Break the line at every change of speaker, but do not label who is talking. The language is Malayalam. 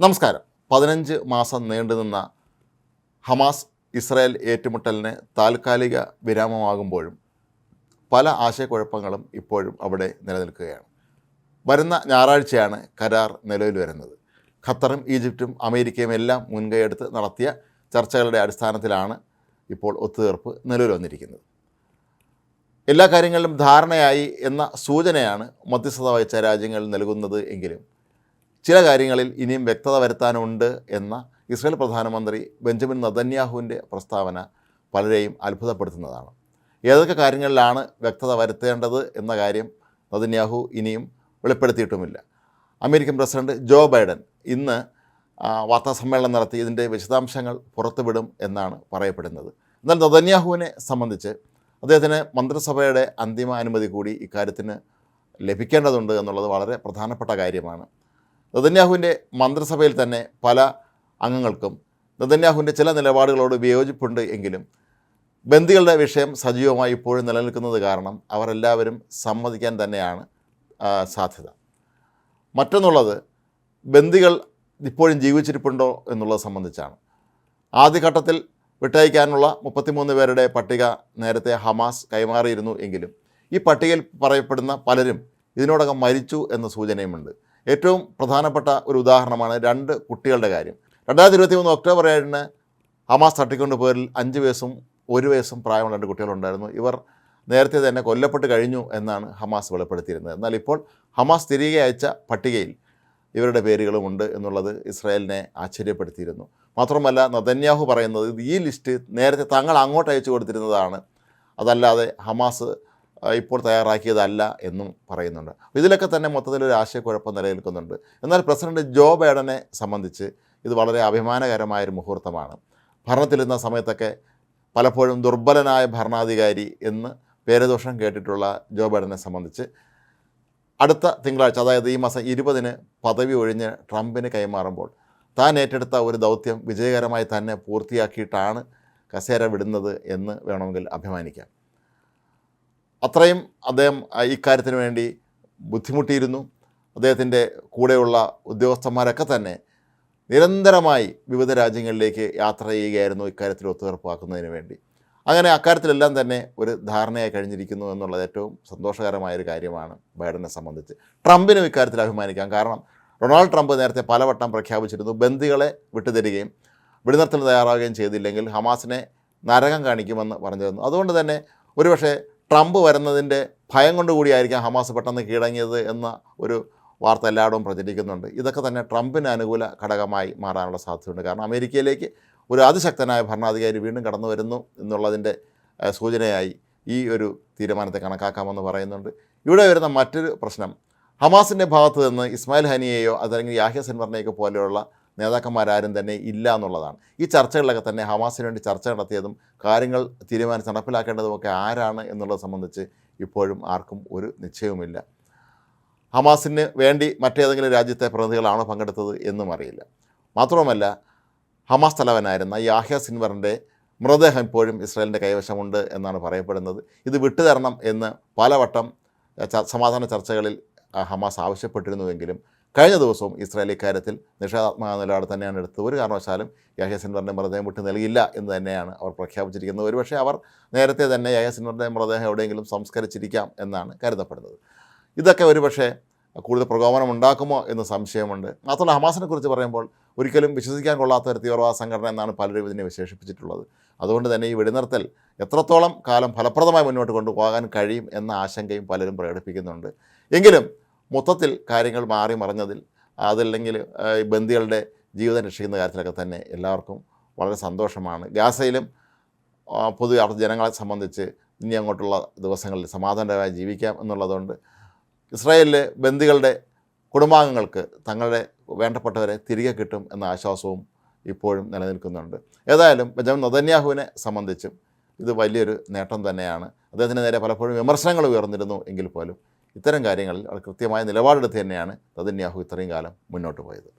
നമസ്കാരം. 15 മാസം നീണ്ടുനിന്ന ഹമാസ് ഇസ്രായേൽ ഏറ്റുമുട്ടലിന് താൽക്കാലിക വിരാമമാകുമ്പോഴും പല ആശയക്കുഴപ്പങ്ങളും ഇപ്പോഴും അവിടെ നിലനിൽക്കുകയാണ്. വരുന്ന ഞായറാഴ്ചയാണ് കരാർ നിലവിൽ വരുന്നത്. ഖത്തറും ഈജിപ്തും അമേരിക്കയും എല്ലാം മുൻകൈയെടുത്ത് നടത്തിയ ചർച്ചകളുടെ അടിസ്ഥാനത്തിലാണ് ഇപ്പോൾ ഒത്തുതീർപ്പ് നിലവിൽ വന്നിരിക്കുന്നത്. എല്ലാ കാര്യങ്ങളിലും ധാരണയായി എന്ന സൂചനയാണ് മധ്യസ്ഥത വഹിച്ച രാജ്യങ്ങൾ നൽകുന്നത് എങ്കിലും ചില കാര്യങ്ങളിൽ ഇനിയും വ്യക്തത വരുത്താനുണ്ട് എന്ന ഇസ്രായേൽ പ്രധാനമന്ത്രി ബെഞ്ചമിൻ നെതന്യാഹുവിൻ്റെ പ്രസ്താവന പലരെയും അത്ഭുതപ്പെടുത്തുന്നതാണ്. ഏതൊക്കെ കാര്യങ്ങളിലാണ് വ്യക്തത വരുത്തേണ്ടത് എന്ന കാര്യം നെതന്യാഹു ഇനിയും വെളിപ്പെടുത്തിയിട്ടുമില്ല. അമേരിക്കൻ പ്രസിഡന്റ് ജോ ബൈഡൻ ഇന്ന് വാർത്താസമ്മേളനം നടത്തി ഇതിൻ്റെ വിശദാംശങ്ങൾ പുറത്തുവിടും എന്നാണ് പറയപ്പെടുന്നത്. എന്നാൽ നെതന്യാഹുവിനെ സംബന്ധിച്ച് അദ്ദേഹത്തിന് മന്ത്രിസഭയുടെ അന്തിമ അനുമതി കൂടി ഇക്കാര്യത്തിന് ലഭിക്കേണ്ടതുണ്ട് എന്നുള്ളത് വളരെ പ്രധാനപ്പെട്ട കാര്യമാണ്. നെതന്യാഹുവിൻ്റെ മന്ത്രിസഭയിൽ തന്നെ പല അംഗങ്ങൾക്കും നെതന്യാഹുവിൻ്റെ ചില നിലപാടുകളോട് വിയോജിപ്പുണ്ട് എങ്കിലും ബന്ദികളുടെ വിഷയം സജീവമായി ഇപ്പോഴും നിലനിൽക്കുന്നത് കാരണം അവരെല്ലാവരും സമ്മതിക്കാൻ തന്നെയാണ് സാധ്യത. മറ്റൊന്നുള്ളത് ബന്ദികൾ ഇപ്പോഴും ജീവിച്ചിരിപ്പുണ്ടോ എന്നുള്ളത് സംബന്ധിച്ചാണ്. ആദ്യഘട്ടത്തിൽ വിട്ടയക്കാനുള്ള 33 പേരുടെ പട്ടിക നേരത്തെ ഹമാസ് കൈമാറിയിരുന്നു എങ്കിലും ഈ പട്ടികയിൽ പറയപ്പെടുന്ന പലരും ഇതിനോടകം മരിച്ചു എന്ന സൂചനയുമുണ്ട്. ഏറ്റവും പ്രധാനപ്പെട്ട ഒരു ഉദാഹരണമാണ് 2 കുട്ടികളുടെ കാര്യം. 2023 ഒക്ടോബർ 7 ഹമാസ് തട്ടിക്കൊണ്ട് പേരിൽ 5 വയസ്സും 1 വയസ്സും പ്രായമുള്ള 2 കുട്ടികളുണ്ടായിരുന്നു. ഇവർ നേരത്തെ തന്നെ കൊല്ലപ്പെട്ട് കഴിഞ്ഞു എന്നാണ് ഹമാസ് വെളിപ്പെടുത്തിയിരുന്നത്. എന്നാൽ ഇപ്പോൾ ഹമാസ് തിരികെ അയച്ച പട്ടികയിൽ ഇവരുടെ പേരുകളുമുണ്ട് എന്നുള്ളത് ഇസ്രായേലിനെ ആശ്ചര്യപ്പെടുത്തിയിരുന്നു. മാത്രമല്ല നെതന്യാഹു പറയുന്നത് ഈ ലിസ്റ്റ് നേരത്തെ തങ്ങൾ അങ്ങോട്ട് അയച്ചു കൊടുത്തിരുന്നതാണ്, അതല്ലാതെ ഹമാസ് ഇപ്പോൾ തയ്യാറാക്കിയതല്ല എന്നും പറയുന്നുണ്ട്. ഇതിലൊക്കെ തന്നെ മൊത്തത്തിലൊരു ആശയക്കുഴപ്പം നിലനിൽക്കുന്നുണ്ട്. എന്നാൽ പ്രസിഡന്റ് ജോ ബൈഡനെ സംബന്ധിച്ച് ഇത് വളരെ അഭിമാനകരമായൊരു മുഹൂർത്തമാണ്. ഭരണത്തിലിരുന്ന സമയത്തൊക്കെ പലപ്പോഴും ദുർബലനായ ഭരണാധികാരി എന്ന് പേരുദോഷം കേട്ടിട്ടുള്ള ജോ ബൈഡനെ സംബന്ധിച്ച് അടുത്ത തിങ്കളാഴ്ച, അതായത് ഈ മാസം 20 പദവി ഒഴിഞ്ഞ് ട്രംപിന് കൈമാറുമ്പോൾ താൻ ഏറ്റെടുത്ത ഒരു ദൗത്യം വിജയകരമായി തന്നെ പൂർത്തിയാക്കിയിട്ടാണ് കസേര വിടുന്നത് എന്ന് വേണമെങ്കിൽ അഭിമാനിക്കാം. അത്രയും അദ്ദേഹം ഇക്കാര്യത്തിന് വേണ്ടി ബുദ്ധിമുട്ടിയിരുന്നു. അദ്ദേഹത്തിൻ്റെ കൂടെയുള്ള ഉദ്യോഗസ്ഥന്മാരൊക്കെ തന്നെ നിരന്തരമായി വിവിധ രാജ്യങ്ങളിലേക്ക് യാത്ര ചെയ്യുകയായിരുന്നു ഇക്കാര്യത്തിൽ ഒത്തുതീർപ്പാക്കുന്നതിന് വേണ്ടി. അങ്ങനെ അക്കാര്യത്തിലെല്ലാം തന്നെ ഒരു ധാരണയായി കഴിഞ്ഞിരിക്കുന്നു എന്നുള്ളത് ഏറ്റവും സന്തോഷകരമായൊരു കാര്യമാണ് ബൈഡനെ സംബന്ധിച്ച്. ട്രംപിനും ഇക്കാര്യത്തിൽ അഭിമാനിക്കാം. കാരണം ഡൊണാൾഡ് ട്രംപ് നേരത്തെ പലവട്ടം പ്രഖ്യാപിച്ചിരുന്നു ബന്ദികളെ വിട്ടുതരികയും വെടിനിർത്തൽ തയ്യാറാവുകയും ചെയ്തില്ലെങ്കിൽ ഹമാസിനെ നരകം കാണിക്കുമെന്ന് പറഞ്ഞിരുന്നു. അതുകൊണ്ട് തന്നെ ഒരുപക്ഷെ ട്രംപ് വരുന്നതിൻ്റെ ഭയം കൊണ്ടുകൂടിയായിരിക്കാം ഹമാസ് പെട്ടെന്ന് കീഴടങ്ങിയത് എന്ന ഒരു വാർത്ത എല്ലായിടവും പ്രചരിക്കുന്നുണ്ട്. ഇതൊക്കെ തന്നെ ട്രംപിന് അനുകൂല ഘടകമായി മാറാനുള്ള സാധ്യതയുണ്ട്. കാരണം അമേരിക്കയിലേക്ക് ഒരു അതിശക്തനായ ഭരണാധികാരി വീണ്ടും കടന്നു വരുന്നു എന്നുള്ളതിൻ്റെ സൂചനയായി ഈ ഒരു തീരുമാനത്തെ കണക്കാക്കാമെന്ന് പറയുന്നുണ്ട്. ഇവിടെ വരുന്ന മറ്റൊരു പ്രശ്നം ഹമാസിൻ്റെ ഭാഗത്ത് നിന്ന് ഇസ്മായിൽ ഹനിയെയോ അതല്ലെങ്കിൽ യാഹ്യ സിൻവറിനെയൊക്കെ പോലെയുള്ള നേതാക്കന്മാരാരും തന്നെ ഇല്ല എന്നുള്ളതാണ്. ഈ ചർച്ചകളിലൊക്കെ തന്നെ ഹമാസിന് വേണ്ടി ചർച്ച നടത്തിയതും കാര്യങ്ങൾ തീരുമാനിച്ച് നടപ്പിലാക്കേണ്ടതുമൊക്കെ ആരാണ് എന്നുള്ളത് സംബന്ധിച്ച് ഇപ്പോഴും ആർക്കും ഒരു നിശ്ചയവുമില്ല. ഹമാസിന് വേണ്ടി മറ്റേതെങ്കിലും രാജ്യത്തെ പ്രതിനിധികളാണോ പങ്കെടുത്തത് എന്നും അറിയില്ല. മാത്രവുമല്ല ഹമാസ് തലവനായിരുന്ന യാഹ്യ സിൻവറിൻ്റെ മൃതദേഹം ഇപ്പോഴും ഇസ്രായേലിൻ്റെ കൈവശമുണ്ട് എന്നാണ് പറയപ്പെടുന്നത്. ഇത് വിട്ടുതരണം എന്ന് പലവട്ടം സമാധാന ചർച്ചകളിൽ ഹമാസ് ആവശ്യപ്പെട്ടിരുന്നുവെങ്കിലും കഴിഞ്ഞ ദിവസവും ഇസ്രായേൽ ഇക്കാര്യത്തിൽ നിഷേധാത്മക നിലപാട് തന്നെയാണ് എടുത്തത്. ഒരു കാരണവശാലും യാഹ്യ സിൻവറിൻ്റെ മൃതദേഹം വിട്ടു നൽകില്ല എന്ന് തന്നെയാണ് അവർ പ്രഖ്യാപിച്ചിരിക്കുന്നത്. ഒരുപക്ഷെ അവർ നേരത്തെ തന്നെ യാഹ്യ സിൻവറിൻ്റെ മൃതദേഹം എവിടെയെങ്കിലും സംസ്കരിച്ചിരിക്കാം എന്നാണ് കരുതപ്പെടുന്നത്. ഇതൊക്കെ ഒരുപക്ഷെ കൂടുതൽ പ്രകോപനം ഉണ്ടാക്കുമോ എന്ന് സംശയമുണ്ട്. മാത്രമല്ല ഹമാസിനെ കുറിച്ച് പറയുമ്പോൾ ഒരിക്കലും വിശ്വസിക്കാൻ കൊള്ളാത്ത ഒരു തീവ്രവാദ സംഘടന എന്നാണ് പലരും ഇതിനെ വിശേഷിപ്പിച്ചിട്ടുള്ളത്. അതുകൊണ്ട് തന്നെ ഈ വെടിനിർത്തൽ എത്രത്തോളം കാലം ഫലപ്രദമായി മുന്നോട്ട് കൊണ്ടുപോകാൻ കഴിയും എന്ന ആശങ്കയും പലരും പ്രകടിപ്പിക്കുന്നുണ്ട്. എങ്കിലും മൊത്തത്തിൽ കാര്യങ്ങൾ മാറി മറിഞ്ഞതിൽ അതല്ലെങ്കിൽ ബന്ദികളുടെ ജീവിതം രക്ഷിക്കുന്ന കാര്യത്തിലൊക്കെ തന്നെ എല്ലാവർക്കും വളരെ സന്തോഷമാണ്. ഗാസയിലും പൊതുവെ അവിടുത്തെ ജനങ്ങളെ സംബന്ധിച്ച് ഇനി അങ്ങോട്ടുള്ള ദിവസങ്ങളിൽ സമാധാനപരമായി ജീവിക്കാം എന്നുള്ളതുകൊണ്ട് ഇസ്രായേലിലെ ബന്ദികളുടെ കുടുംബാംഗങ്ങൾക്ക് തങ്ങളുടെ വേണ്ടപ്പെട്ടവരെ തിരികെ കിട്ടും എന്ന ആശ്വാസവും ഇപ്പോഴും നിലനിൽക്കുന്നുണ്ട്. ഏതായാലും ബെഞ്ചമിൻ നെതന്യാഹുവിനെ സംബന്ധിച്ചും ഇത് വലിയൊരു നേട്ടം തന്നെയാണ്. അദ്ദേഹത്തിന് നേരെ പലപ്പോഴും വിമർശനങ്ങൾ ഉയർന്നിരുന്നു എങ്കിൽ പോലും ഇത്തരം കാര്യങ്ങളിൽ കൃത്യമായ നിലപാടെടുത്ത് തന്നെയാണ് നെതന്യാഹു ഇത്രയും കാലം മുന്നോട്ട് പോയത്.